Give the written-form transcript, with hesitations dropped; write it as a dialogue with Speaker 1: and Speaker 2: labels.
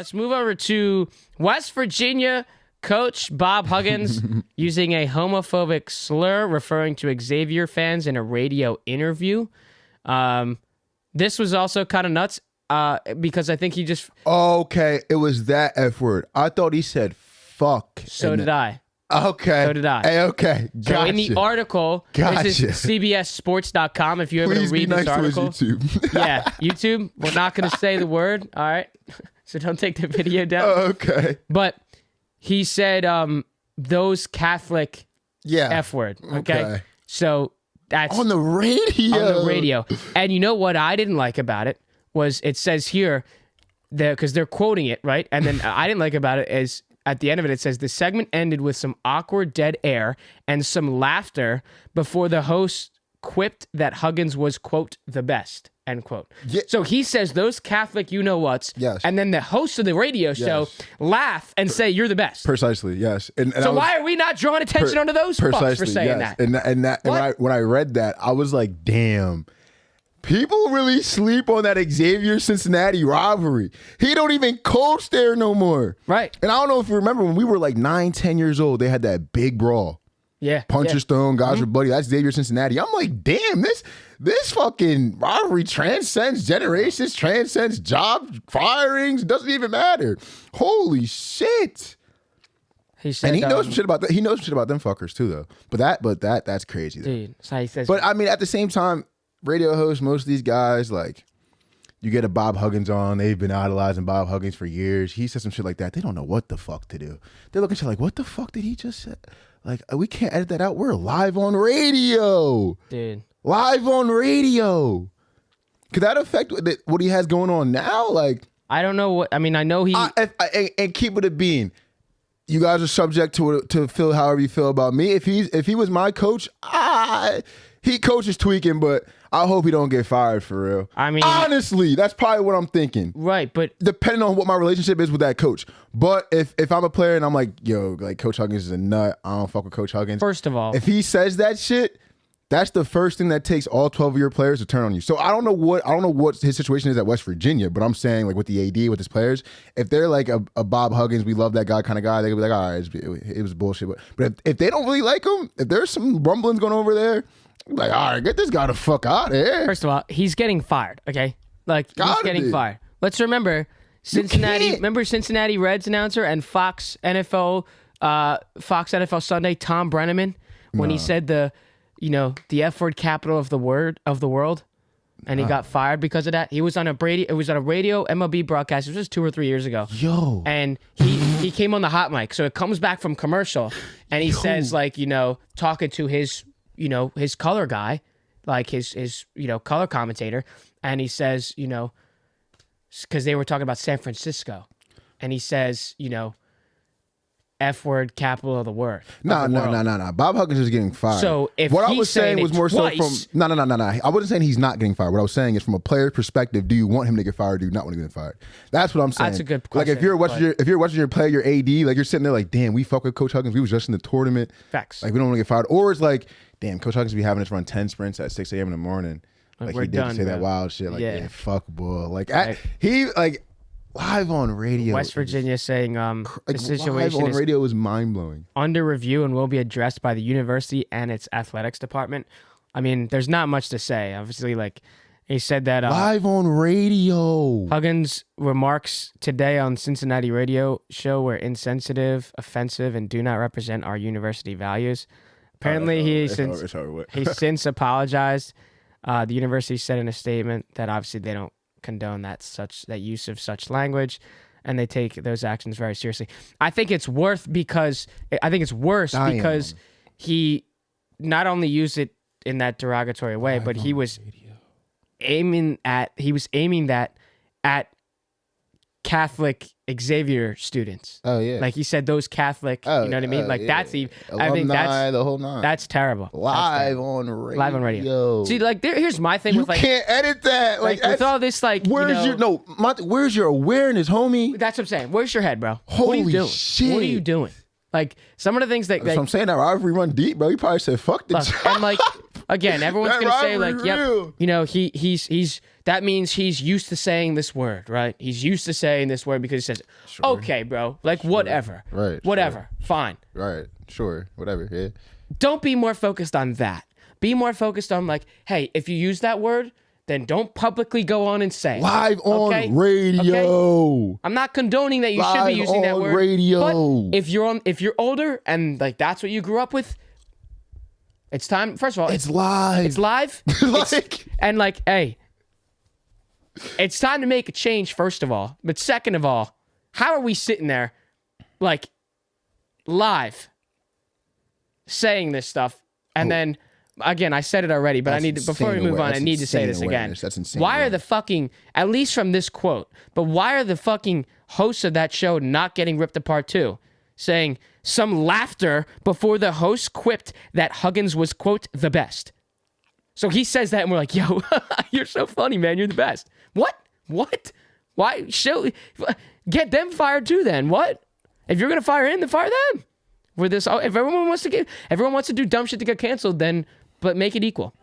Speaker 1: let's move over to West Virginia coach Bob Huggins using a homophobic slur referring to Xavier fans in a radio interview. This was also kind of nuts because I think he just...
Speaker 2: Okay, it was that F word. I thought he said fuck.
Speaker 1: So did I.
Speaker 2: Okay.
Speaker 1: So did I.
Speaker 2: Hey, okay. Gotcha.
Speaker 1: So in the article, this is CBSSports.com. If you ever
Speaker 2: Please
Speaker 1: read
Speaker 2: be
Speaker 1: this
Speaker 2: nice
Speaker 1: article.
Speaker 2: to his YouTube.
Speaker 1: Yeah, YouTube. We're not going to say the word. All right. So don't take the video down.
Speaker 2: Okay.
Speaker 1: But he said those Catholic F word. Okay. So that's
Speaker 2: on the radio.
Speaker 1: On the radio. And you know what I didn't like about it was it says here, because they're quoting it, right? And then I didn't like about it is at the end of it, it says the segment ended with some awkward dead air and some laughter before the host quipped that Huggins was, quote, the best, end quote.
Speaker 2: Yeah.
Speaker 1: So he says those Catholic you-know-whats,
Speaker 2: yes.
Speaker 1: And then the host of the radio show laugh and say you're the best.
Speaker 2: Precisely, yes. And
Speaker 1: so why are we not drawing attention onto those fucks for saying that?
Speaker 2: And when I read that, I was like, damn. People really sleep on that Xavier Cincinnati rivalry. He don't even coach there no more.
Speaker 1: Right.
Speaker 2: And I don't know if you remember when we were like 9, 10 years old, they had that big brawl.
Speaker 1: Yeah.
Speaker 2: Punches thrown, guys were buddy. That's Xavier Cincinnati. I'm like, damn, this fucking rivalry transcends generations, transcends job firings. Doesn't even matter. Holy shit.
Speaker 1: He said,
Speaker 2: and he knows some shit about that. He knows some shit about them fuckers too, though. But that's crazy.
Speaker 1: Dude, so he says.
Speaker 2: But I mean, at the same time, radio hosts, most of these guys, like, you get a Bob Huggins on, they've been idolizing Bob Huggins for years. He says some shit like that. They don't know what the fuck to do. They're looking at you like, what the fuck did he just say? Like, we can't edit that out. We're live on radio.
Speaker 1: Dude.
Speaker 2: Live on radio. Could that affect what he has going on now? Like,
Speaker 1: I don't know what, I mean, I know he.
Speaker 2: And keep it a bean. You guys are subject to feel however you feel about me. If he was my coach, he coaches tweaking, but I hope he don't get fired for real.
Speaker 1: I mean,
Speaker 2: honestly, that's probably what I'm thinking.
Speaker 1: Right, but
Speaker 2: depending on what my relationship is with that coach. But if I'm a player and I'm like, yo, like Coach Huggins is a nut, I don't fuck with Coach Huggins.
Speaker 1: First of all,
Speaker 2: if he says that shit, that's the first thing that takes all 12 of your players to turn on you. So I don't know what his situation is at West Virginia, but I'm saying like with the AD, with his players, if they're like a Bob Huggins, we love that guy kind of guy, they could be like, all right, it was bullshit. But if they don't really like him, if there's some rumblings going over there, like, all right, get this guy the fuck out of here.
Speaker 1: First of all, he's getting fired, okay? Like, he's getting fired. Let's remember Cincinnati. Remember Cincinnati Reds announcer and Fox NFL Sunday, Tom Brenneman, when he said the F word capital of the world, and he got fired because of that. He was on a radio MLB broadcast. It was just 2 or 3 years ago.
Speaker 2: Yo.
Speaker 1: And he came on the hot mic. So it comes back from commercial, and he says, like, talking to his his color guy, like his color commentator, and he says, because they were talking about San Francisco, and he says, F word capital of the word.
Speaker 2: No. Bob Huggins is getting fired.
Speaker 1: So if
Speaker 2: what I was saying was more so from no. I wasn't saying he's not getting fired. What I was saying is from a player's perspective, do you want him to get fired or do you not want him to get fired? That's what I'm saying.
Speaker 1: That's a good question.
Speaker 2: Like if you're watching your player, your AD, like you're sitting there like, damn, we fuck with Coach Huggins. We was just in the tournament.
Speaker 1: Facts.
Speaker 2: Like we don't want to get fired. Or it's like, damn, Coach Huggins be having us run 10 sprints at 6 a.m. in the morning. Like he did say that wild shit. Like, yeah fuck bull. Like he like live on radio.
Speaker 1: West Virginia saying the situation
Speaker 2: live on radio is mind blowing.
Speaker 1: Under review and will be addressed by the university and its athletics department. I mean, there's not much to say. Obviously, like he said that
Speaker 2: live on radio.
Speaker 1: Huggins' remarks today on Cincinnati radio show were insensitive, offensive, and do not represent our university values. Apparently, he's since apologized. The university said in a statement that obviously they don't condone that use of such language, and they take those actions very seriously. I think it's worse because he not only used it in that derogatory way, but he was aiming that at Catholic Xavier students.
Speaker 2: Oh yeah,
Speaker 1: like he said, those Catholic. You know what I mean? Like that's even.
Speaker 2: Alumni,
Speaker 1: I think that's
Speaker 2: the whole nine.
Speaker 1: That's terrible.
Speaker 2: Live on radio.
Speaker 1: Live on radio. See, like here's my thing with like
Speaker 2: you can't edit that. Like
Speaker 1: with all this, like
Speaker 2: where's where's your awareness, homie?
Speaker 1: That's what I'm saying. Where's your head, bro?
Speaker 2: Holy
Speaker 1: what are you doing?
Speaker 2: shit!
Speaker 1: What are you doing? Like some of the things that
Speaker 2: I'm saying, that rivalry run deep, bro. You probably said fuck this.
Speaker 1: And like Again, everyone's
Speaker 2: That
Speaker 1: gonna say
Speaker 2: rivalry
Speaker 1: like, yep,
Speaker 2: real.
Speaker 1: you know, he's that means he's used to saying this word, right? He's used to saying this word because he says, okay, bro, like whatever,
Speaker 2: Right,
Speaker 1: whatever, fine,
Speaker 2: Right. Sure. Whatever. Yeah.
Speaker 1: Don't be more focused on that. Be more focused on like, hey, if you use that word, then don't publicly go on and say it.
Speaker 2: Live on
Speaker 1: Okay?
Speaker 2: radio.
Speaker 1: Okay? I'm not condoning that you should
Speaker 2: Live
Speaker 1: be using that
Speaker 2: on
Speaker 1: word.
Speaker 2: radio.
Speaker 1: But if you're older and like that's what you grew up with, it's time. First of all,
Speaker 2: It's live.
Speaker 1: It's live. And like, hey, it's time to make a change. First of all, but second of all, how are we sitting there, like, live, saying this stuff, and then again, I said it already, but I need to, before we move on, I need to say this again.
Speaker 2: That's insane.
Speaker 1: Why are the fucking, at least from this quote, but why are the fucking hosts of that show not getting ripped apart too? Saying some laughter before the host quipped that Huggins was, quote, the best. So he says that and we're like, yo, you're so funny, man. You're the best. What? Why? Get them fired too then. What? If you're going to fire him, then fire them. If everyone wants to do dumb shit to get canceled, then, but make it equal.